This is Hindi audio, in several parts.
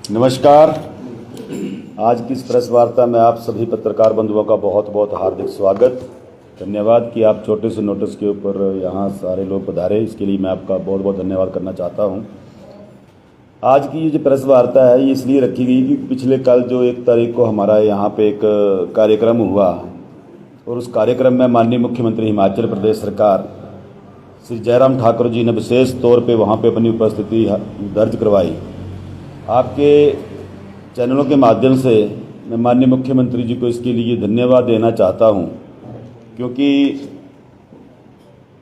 नमस्कार। आज की इस प्रेस वार्ता में आप सभी पत्रकार बंधुओं का बहुत बहुत हार्दिक स्वागत। धन्यवाद कि आप छोटे से नोटिस के ऊपर यहाँ सारे लोग पधारे, इसके लिए मैं आपका बहुत बहुत धन्यवाद करना चाहता हूँ। आज की ये जो प्रेस वार्ता है ये इसलिए रखी गई कि पिछले कल जो 1 तारीख को हमारा यहाँ पे एक कार्यक्रम हुआ और उस कार्यक्रम में माननीय मुख्यमंत्री हिमाचल प्रदेश सरकार श्री जयराम ठाकुर जी ने विशेष तौर पे वहाँ पे अपनी उपस्थिति दर्ज करवाई। आपके चैनलों के माध्यम से मैं माननीय मुख्यमंत्री जी को इसके लिए धन्यवाद देना चाहता हूं, क्योंकि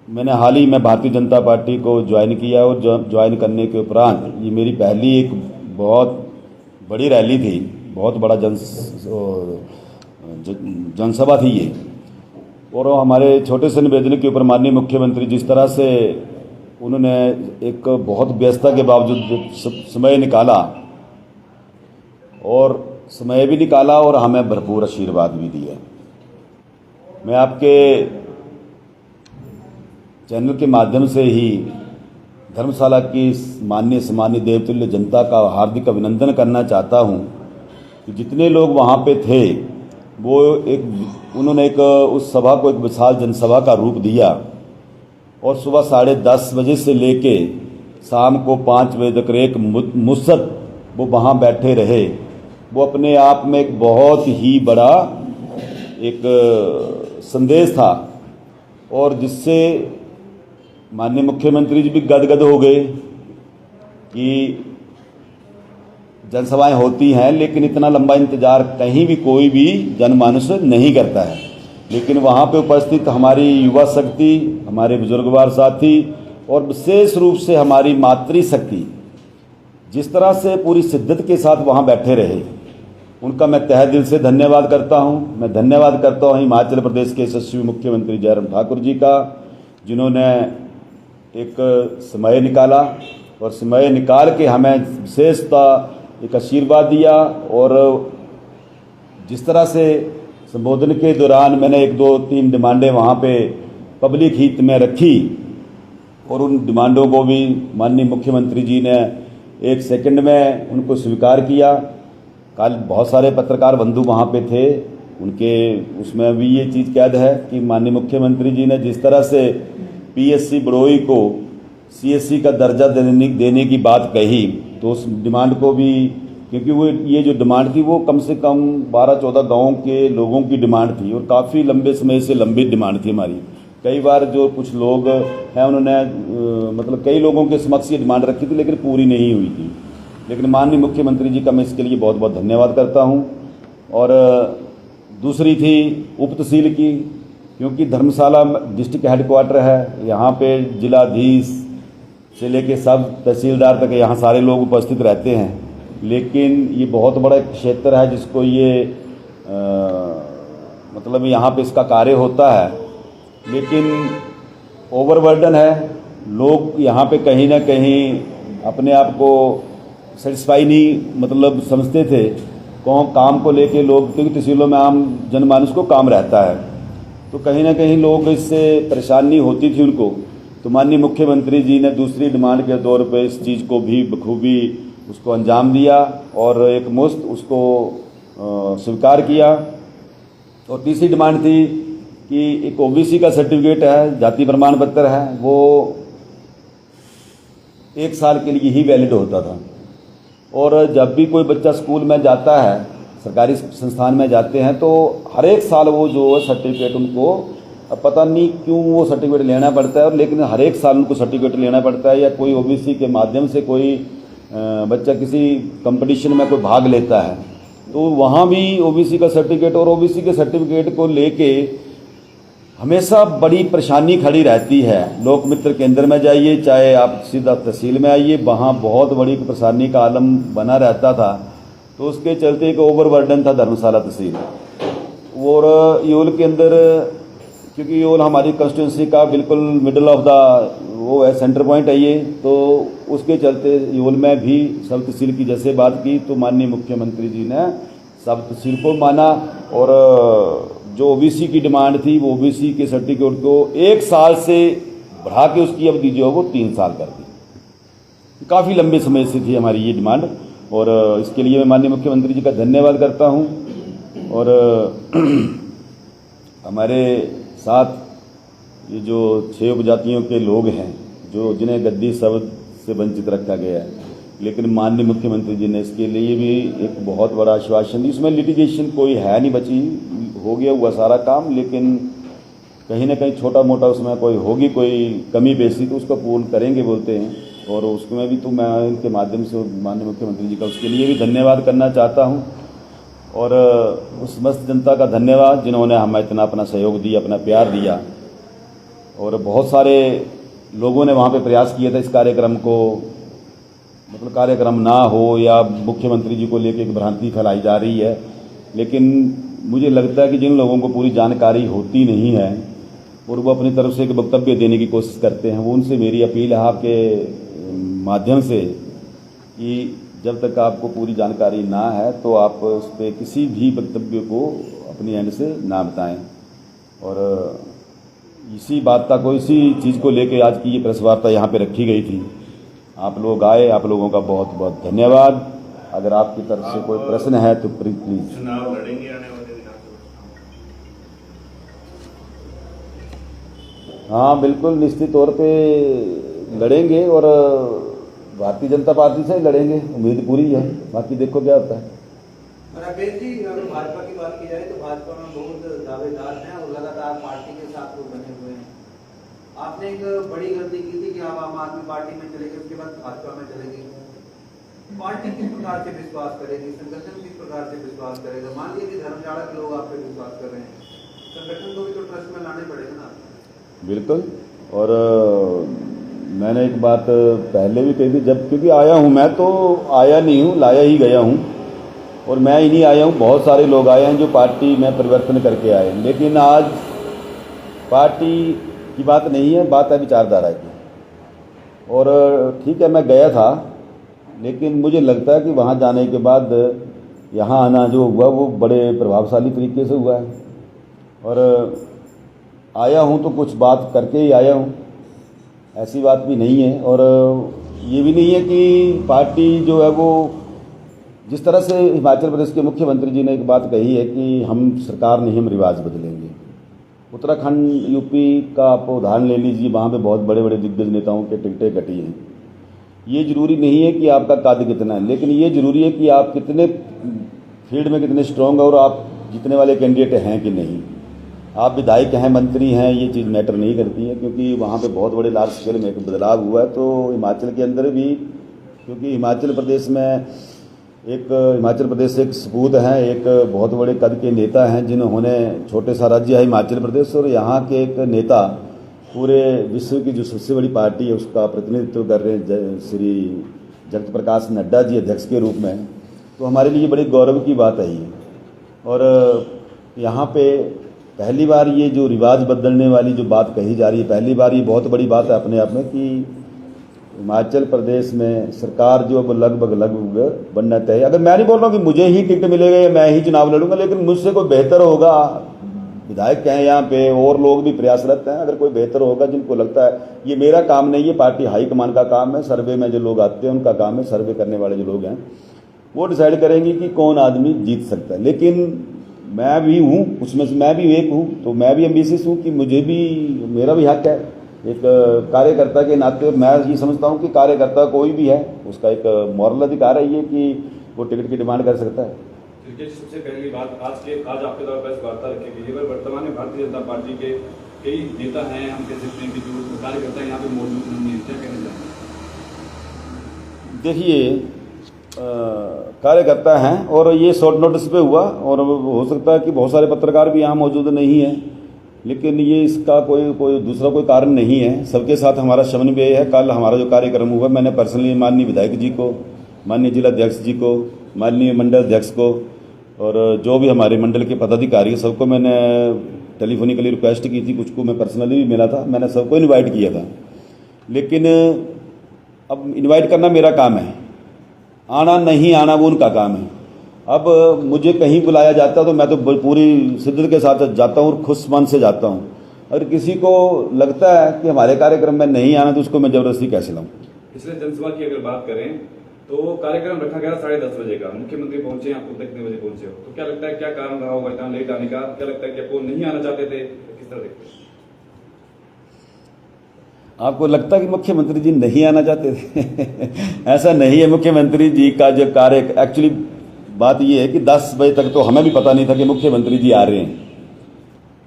मैंने हाल ही में भारतीय जनता पार्टी को ज्वाइन किया और ज्वाइन करने के उपरांत ये मेरी पहली एक बहुत बड़ी रैली थी, बहुत बड़ा जनसभा थी ये। और हमारे छोटे से निवेदन के ऊपर माननीय मुख्यमंत्री जिस तरह से उन्होंने एक बहुत व्यस्तता के बावजूद समय निकाला और हमें भरपूर आशीर्वाद भी दिया। मैं आपके चैनल के माध्यम से ही धर्मशाला की माननीय सम्मानित देवतुल्य जनता का हार्दिक अभिनंदन करना चाहता हूं कि जितने लोग वहां पे थे वो उन्होंने उस सभा को एक विशाल जनसभा का रूप दिया और सुबह 10:30 बजे से लेके शाम को 5 बजे तक एक मुसत वो वहाँ बैठे रहे। वो अपने आप में एक बहुत ही बड़ा एक संदेश था और जिससे माननीय मुख्यमंत्री जी भी गदगद हो गए कि जनसभाएं होती हैं लेकिन इतना लंबा इंतजार कहीं भी कोई भी जनमानस नहीं करता है। लेकिन वहाँ पे उपस्थित हमारी युवा शक्ति, हमारे बुजुर्गवार साथी और विशेष रूप से हमारी मातृशक्ति जिस तरह से पूरी शिद्दत के साथ वहाँ बैठे रहे, उनका मैं तहे दिल से धन्यवाद करता हूँ। मैं धन्यवाद करता हूँ हिमाचल प्रदेश के यशस्वी मुख्यमंत्री जयराम ठाकुर जी का, जिन्होंने एक समय निकाला और समय निकाल के हमें विशेषता एक आशीर्वाद दिया। और जिस तरह से संबोधन के दौरान मैंने 1, 2, 3 डिमांडें वहाँ पे पब्लिक हित में रखी और उन डिमांडों को भी माननीय मुख्यमंत्री जी ने 1 सेकंड में उनको स्वीकार किया। कल बहुत सारे पत्रकार बंधु वहाँ पे थे, उनके उसमें भी ये चीज़ कैद है कि माननीय मुख्यमंत्री जी ने जिस तरह से पीएससी बड़ोई को सीएससी का दर्जा देने की बात कही, तो उस डिमांड को भी, क्योंकि वो ये जो डिमांड थी वो कम से कम 12-14 गाँव के लोगों की डिमांड थी और काफ़ी लंबे समय से लंबी डिमांड थी हमारी। कई बार जो कुछ लोग हैं उन्होंने मतलब कई लोगों के समक्ष ये डिमांड रखी थी लेकिन पूरी नहीं हुई थी। लेकिन माननीय मुख्यमंत्री जी का मैं इसके लिए बहुत बहुत धन्यवाद करता हूँ। और दूसरी थी उप तहसील की, क्योंकि धर्मशाला डिस्ट्रिक्ट हेडक्वार्टर है, यहाँ पे जिलाधीश से लेके सब तहसीलदार तक यहाँ सारे लोग उपस्थित रहते हैं। लेकिन ये बहुत बड़ा क्षेत्र है जिसको ये मतलब यहाँ पे इसका कार्य होता है, लेकिन ओवरबर्डन है। लोग यहाँ पे कहीं ना कहीं अपने आप को सेटिस्फाई नहीं मतलब समझते थे काम को लेके लोग, क्योंकि तहसीलों में आम जनमानस को काम रहता है, तो कहीं ना कहीं लोग इससे परेशानी होती थी उनको। तो माननीय मुख्यमंत्री जी ने दूसरी डिमांड के तौर पे इस चीज़ को भी बखूबी उसको अंजाम दिया और एक मुश्त उसको स्वीकार किया। और तीसरी डिमांड थी कि एक ओबीसी का सर्टिफिकेट है, जाति प्रमाण पत्र है, वो 1 साल के लिए ही वैलिड होता था। और जब भी कोई बच्चा स्कूल में जाता है, सरकारी संस्थान में जाते हैं, तो हर एक साल वो जो सर्टिफिकेट उनको, अब पता नहीं क्यों वो सर्टिफिकेट लेना पड़ता है, और लेकिन हर एक साल उनको सर्टिफिकेट लेना पड़ता है। या कोई ओबीसी के माध्यम से कोई बच्चा किसी कंपटीशन में कोई भाग लेता है तो वहाँ भी ओबीसी का सर्टिफिकेट, और ओबीसी के सर्टिफिकेट को लेके हमेशा बड़ी परेशानी खड़ी रहती है। लोक मित्र केंद्र में जाइए, चाहे आप सीधा तहसील में आइए, वहाँ बहुत बड़ी परेशानी का आलम बना रहता था। तो उसके चलते एक ओवरबर्डन था धर्मशाला तहसील। और योल के अंदर, क्योंकि योल हमारी कंस्टिट्यूंसी का बिल्कुल मिडल ऑफ द वो है, सेंटर पॉइंट है ये, तो उसके चलते योल में भी सब तहसील की जैसे बात की तो माननीय मुख्यमंत्री जी ने सब तहसील को माना। और जो ओबीसी की डिमांड थी वो ओबीसी के सर्टिफिकेट को 1 साल से बढ़ा के उसकी अवधि जो है वो 3 साल कर दी। काफ़ी लंबे समय से थी हमारी ये डिमांड। और इसके लिए मैं माननीय मुख्यमंत्री जी का धन्यवाद करता हूं। और हमारे साथ ये जो 6 उपजातियों के लोग हैं जो जिन्हें गद्दी शब्द से वंचित रखा गया है, लेकिन माननीय मुख्यमंत्री जी ने इसके लिए भी एक बहुत बड़ा आश्वासन दी। इसमें लिटिगेशन कोई है नहीं बची, हो गया हुआ सारा काम, लेकिन कहीं ना कहीं छोटा मोटा उसमें कोई होगी कोई कमी बेसी तो उसको पूर्ण करेंगे बोलते हैं। और उसमें भी तो मैं इनके माध्यम से माननीय मुख्यमंत्री जी का उसके लिए भी धन्यवाद करना चाहता हूं। और उस मस्त जनता का धन्यवाद जिन्होंने हमें इतना अपना सहयोग दिया, अपना प्यार दिया। और बहुत सारे लोगों ने वहाँ पे प्रयास किया था इस कार्यक्रम को, मतलब कार्यक्रम ना हो या मुख्यमंत्री जी को लेकर एक भ्रांति फैलाई जा रही है, लेकिन मुझे लगता है कि जिन लोगों को पूरी जानकारी होती नहीं है और वो अपनी तरफ से एक वक्तव्य देने की कोशिश करते हैं, वो उनसे मेरी अपील है आपके माध्यम से कि जब तक आपको पूरी जानकारी ना है तो आप उस पर किसी भी वक्तव्य को अपनी एंड से ना बताएं। और इसी बात को, इसी चीज़ को लेकर आज की ये प्रेस वार्ता यहाँ पे रखी गई थी। आप लोग आए, आप लोगों का बहुत बहुत धन्यवाद। अगर आपकी तरफ से कोई प्रश्न है तो प्लीज। चुनाव लड़ेंगे आने वाले विधानसभा? हाँ बिल्कुल, निश्चित तौर पे लड़ेंगे और भारतीय जनता पार्टी से ही लड़ेंगे, उम्मीद पूरी है। बाकी देखो क्या होता है। राकेश जी, अगर भाजपा की बात की जाए तो भाजपा में बहुत दावेदार हैं और लगातार पार्टी के साथ लोग बने हुए हैं। आपने एक बड़ी गलती की थी कि आप आम आदमी पार्टी में चले गए, उसके बाद भाजपा में चले गए। पार्टी किस प्रकार से विश्वास करेगी, संगठन किस प्रकार से विश्वास करेगा? मान लीजिए कि धर्मशाला के लोग आप पे विश्वास कर रहे हैं, संगठन को भी तो ट्रस्ट में लाने पड़ेगा ना। बिल्कुल। और मैंने एक बात पहले भी कही थी, जब क्योंकि आया हूँ, मैं तो आया नहीं हूँ, लाया ही गया हूँ। और मैं ही नहीं आया हूँ, बहुत सारे लोग आए हैं जो पार्टी में परिवर्तन करके आए हैं। लेकिन आज पार्टी की बात नहीं है, बात है विचारधारा की। और ठीक है, मैं गया था, लेकिन मुझे लगता है कि वहाँ जाने के बाद यहाँ आना जो हुआ वो बड़े प्रभावशाली तरीके से हुआ है। और आया हूँ तो कुछ बात करके ही आया हूँ, ऐसी बात भी नहीं है। और ये भी नहीं है कि पार्टी जो है वो, जिस तरह से हिमाचल प्रदेश के मुख्यमंत्री जी ने एक बात कही है कि हम सरकार नहीं, हम रिवाज बदलेंगे। उत्तराखंड, यूपी का आप उदाहरण ले लीजिए, वहाँ पे बहुत बड़े बड़े दिग्गज नेताओं के टिकटें कटी हैं। ये जरूरी नहीं है कि आपका कद कितना है, लेकिन ये जरूरी है कि आप कितने फील्ड में कितने स्ट्रॉन्ग और आप जीतने वाले कैंडिडेट हैं कि नहीं। आप विधायक हैं, मंत्री हैं, ये चीज़ मैटर नहीं करती है, क्योंकि वहाँ पे बहुत बड़े लार्ज स्केल में एक बदलाव हुआ है। तो हिमाचल के अंदर भी, क्योंकि हिमाचल प्रदेश से एक सपूत हैं, एक बहुत बड़े कद के नेता हैं जिन्होंने, छोटे सा राज्य है हिमाचल प्रदेश, और यहाँ के एक नेता पूरे विश्व की जो सबसे बड़ी पार्टी है उसका प्रतिनिधित्व कर रहे हैं, श्री जगत प्रकाश नड्डा जी अध्यक्ष के रूप में। तो हमारे लिए बड़ी गौरव की बात है ये। और यहाँ पे पहली बार ये जो रिवाज बदलने वाली जो बात कही जा रही है, पहली बार ये बहुत बड़ी बात है अपने आप में कि हिमाचल प्रदेश में सरकार जो अब लगभग बनना तय है। अगर मैं नहीं बोल रहा हूँ कि मुझे ही टिकट मिलेगा या मैं ही चुनाव लड़ूंगा, लेकिन मुझसे कोई बेहतर होगा, विधायक हैं यहाँ पे और लोग भी प्रयासरत हैं, अगर कोई बेहतर होगा जिनको लगता है, ये मेरा काम नहीं है, पार्टी हाईकमान का काम है, सर्वे में जो लोग आते हैं उनका काम है, सर्वे करने वाले जो लोग हैं वो डिसाइड करेंगे कि कौन आदमी जीत सकता है। लेकिन मैं भी हूँ, उसमें से मैं भी एक हूँ, तो मैं भी एम्बिशियस हूँ कि मुझे भी, मेरा भी हक है एक कार्यकर्ता के नाते। मैं ये समझता हूँ कि कार्यकर्ता कोई भी है, उसका एक मॉरल अधिकार है ये कि वो टिकट की डिमांड कर सकता है। सबसे पहली बात, आज आपके द्वारा प्रेस वार्ता रखी गई है, वर्तमान में भारतीय जनता पार्टी के कई नेता हैं, हम कह सकते हैं कि जो कार्यकर्ता यहाँ पे मौजूद नहीं है, क्या कहना चाहेंगे? देखिए, कार्यकर्ता हैं और ये शॉर्ट नोटिस पे हुआ, और हो सकता है कि बहुत सारे पत्रकार भी यहाँ मौजूद नहीं हैं, लेकिन ये इसका कोई दूसरा कोई कारण नहीं है। सबके साथ हमारा समन्वय है। कल हमारा जो कार्यक्रम हुआ, मैंने पर्सनली माननीय विधायक जी को, माननीय जिला अध्यक्ष जी को, माननीय मंडल अध्यक्ष को और जो भी हमारे मंडल के पदाधिकारी है सबको मैंने टेलीफोनिकली रिक्वेस्ट की थी, कुछ को मैं पर्सनली भी मिला था, मैंने सबको इन्वाइट किया था। लेकिन अब इन्वाइट करना मेरा काम है, आना नहीं आना वो उनका काम है। अब मुझे कहीं बुलाया जाता तो मैं तो पूरी शिद्दत के साथ जाता हूँ और खुश मन से जाता हूँ। अगर किसी को लगता है कि हमारे कार्यक्रम में नहीं आना तो उसको मैं जबरदस्ती कैसे लाऊं? पिछले जनसभा की अगर बात करें तो कार्यक्रम रखा गया 10:30 बजे का, मुख्यमंत्री पहुंचे, आप खुद कितने बजे पहुंचे हो, तो क्या लगता है क्या कारण रहा होगा इतना लेट आने का? क्या लगता है कि आपको नहीं आना चाहते थे, किस तरह देखते हैं? आपको लगता है कि मुख्यमंत्री जी नहीं आना चाहते थे? ऐसा नहीं है। मुख्यमंत्री जी का जो कार्य, एक्चुअली बात ये है कि 10 बजे तक तो हमें भी पता नहीं था कि मुख्यमंत्री जी आ रहे हैं,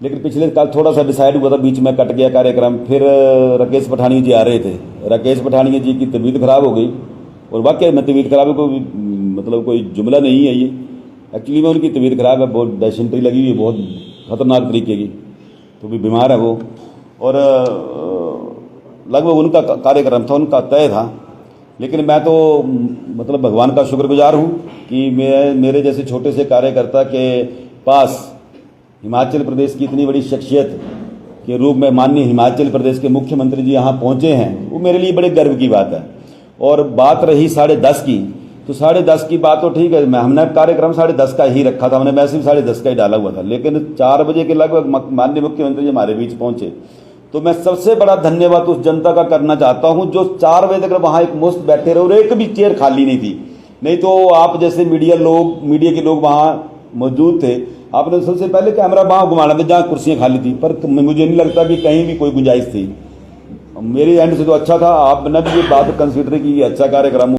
लेकिन पिछले कल थोड़ा सा डिसाइड हुआ था, बीच में कट गया कार्यक्रम। फिर राकेश पठानिया जी आ रहे थे। राकेश पठानिया जी की तबीयत खराब हो गई, और वाकई में तबीयत खराब है, कोई मतलब कोई जुमला नहीं है ये। एक्चुअली में उनकी तबीयत खराब है, बहुत डायसेंट्री लगी हुई है, बहुत खतरनाक तरीके की, तो भी बीमार है वो। और लगभग उनका कार्यक्रम था, उनका तय था। लेकिन मैं तो मतलब भगवान का शुक्रगुजार हूँ कि मेरे जैसे छोटे से कार्यकर्ता के पास हिमाचल प्रदेश की इतनी बड़ी शख्सियत के रूप में माननीय हिमाचल प्रदेश के मुख्यमंत्री जी यहाँ पहुँचे हैं, वो मेरे लिए बड़े गर्व की बात है। और बात रही 10:30 की, तो 10:30 की बात तो ठीक है, हमने कार्यक्रम 10:30 का ही रखा था, हमने मैसेज 10:30 का ही डाला हुआ था। लेकिन 4 बजे के लगभग माननीय मुख्यमंत्री जी हमारे बीच पहुंचे, तो मैं सबसे बड़ा धन्यवाद उस जनता का करना चाहता हूं जो 4 बजे तक वहां एक मुश्त बैठे रहे और एक भी चेयर खाली नहीं थी। नहीं तो आप जैसे मीडिया के लोग वहां मौजूद थे, आपने सबसे पहले कैमरा वहां घुमाना था जहां कुर्सियां खाली थी, पर मुझे नहीं लगता कि कहीं भी कोई गुंजाइश थी। मेरी एंड से तो अच्छा था, आपने भी ये बात कंसिडर की, अच्छा कार्यक्रम